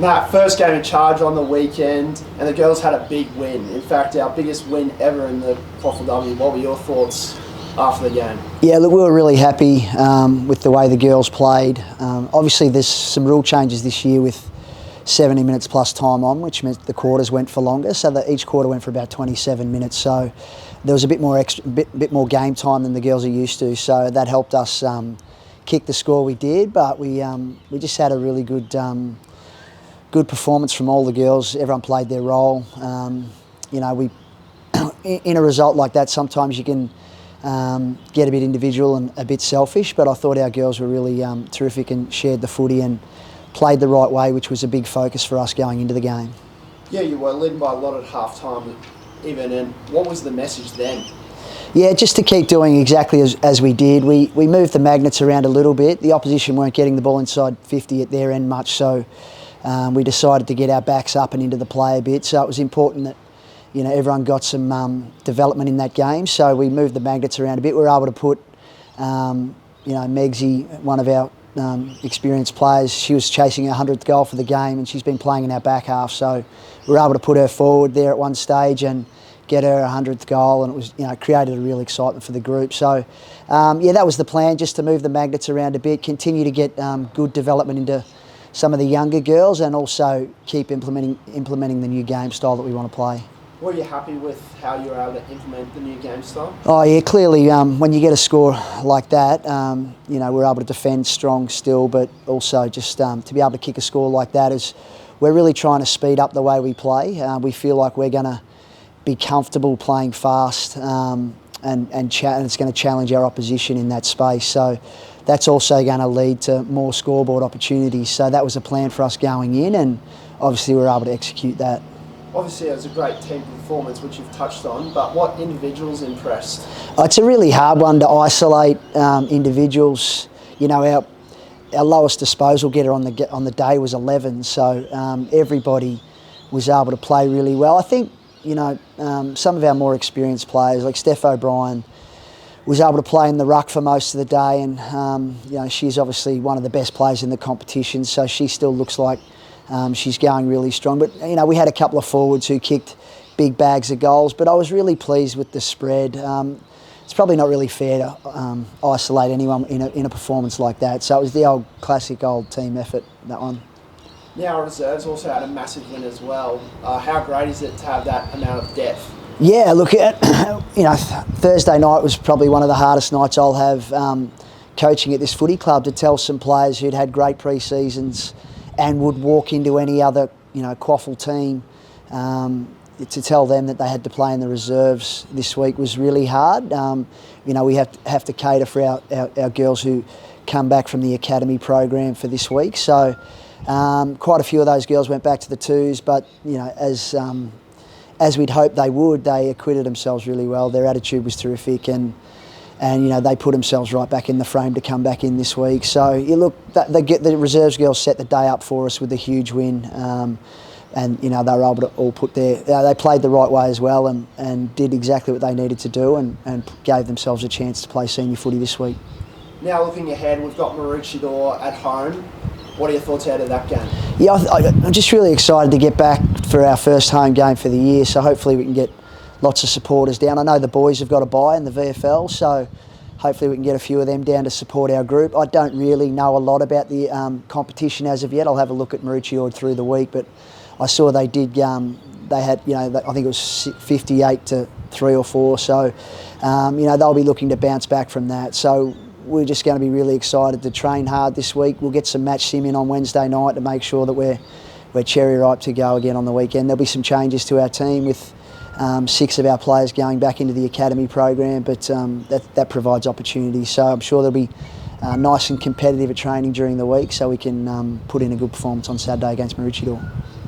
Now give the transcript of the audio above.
Matt, first game in charge on the weekend, and the girls had a big win. In fact, our biggest win ever in the QAFLW. What were your thoughts after the game? Yeah, look, we were really happy with the way the girls played. Obviously, there's some rule changes this year with 70 minutes plus time on, which meant the quarters went for longer. So that each quarter went for about 27 minutes. So there was a bit more game time than the girls are used to. So that helped us kick the score we did. But we just had a really good performance from all the girls. Everyone played their role. We in a result like that, sometimes you can get a bit individual and a bit selfish, but I thought our girls were really terrific and shared the footy and played the right way, which was a big focus for us going into the game. Yeah, you were leading by a lot at half-time even, and what was the message then? Yeah, just to keep doing exactly as we did. We moved the magnets around a little bit. The opposition weren't getting the ball inside 50 at their end much, so we decided to get our backs up and into the play a bit. So it was important that everyone got some development in that game. So we moved the magnets around a bit. We were able to put, Megsy, one of our experienced players, she was chasing her 100th goal for the game, and she's been playing in our back half. So we were able to put her forward there at one stage and get her 100th goal, and it was created a real excitement for the group. So that was the plan, just to move the magnets around a bit, continue to get good development into some of the younger girls, and also keep implementing the new game style that we want to play. Were you happy with how you were able to implement the new game style? Oh yeah, clearly when you get a score like that, we're able to defend strong still, but also just to be able to kick a score like that is, we're really trying to speed up the way we play. We feel like we're going to be comfortable playing fast, and it's going to challenge our opposition in that space. So that's also going to lead to more scoreboard opportunities. So that was a plan for us going in, and obviously we were able to execute that. Obviously it was a great team performance, which you've touched on, but what individuals impressed? It's a really hard one to isolate individuals. Our lowest disposal getter on the day was 11, so everybody was able to play really well. I think some of our more experienced players, like Steph O'Brien, was able to play in the ruck for most of the day, and she's obviously one of the best players in the competition, so she still looks like she's going really strong. But we had a couple of forwards who kicked big bags of goals, but I was really pleased with the spread. It's probably not really fair to isolate anyone in a performance like that, so it was the classic old team effort, that one. Now our reserves also had a massive win as well. How great is it to have that amount of depth? Yeah, look, Thursday night was probably one of the hardest nights I'll have coaching at this footy club, to tell some players who'd had great pre-seasons and would walk into any other QAFL team, to tell them that they had to play in the reserves this week was really hard. We have to cater for our girls who come back from the academy program for this week. So quite a few of those girls went back to the twos, but as we'd hoped they would, they acquitted themselves really well. Their attitude was terrific, and they put themselves right back in the frame to come back in this week. So the reserves girls set the day up for us with a huge win, and they were able to all put they played the right way as well, and did exactly what they needed to do, and gave themselves a chance to play senior footy this week. Now looking ahead, we've got Maroochydore at home. What are your thoughts out of that game? Yeah, I'm just really excited to get back for our first home game for the year, so hopefully we can get lots of supporters down. I know the boys have got a bye in the VFL, so hopefully we can get a few of them down to support our group. I don't really know a lot about the competition as of yet. I'll have a look at Maroochydore through the week, but I saw they did. They had, I think it was 58 to 3 or 4. So, they'll be looking to bounce back from that. So we're just going to be really excited to train hard this week. We'll get some match sim in on Wednesday night to make sure that we're cherry ripe to go again on the weekend. There'll be some changes to our team with 6 of our players going back into the academy program, but that provides opportunity. So I'm sure they'll be nice and competitive at training during the week, so we can put in a good performance on Saturday against Maroochydore.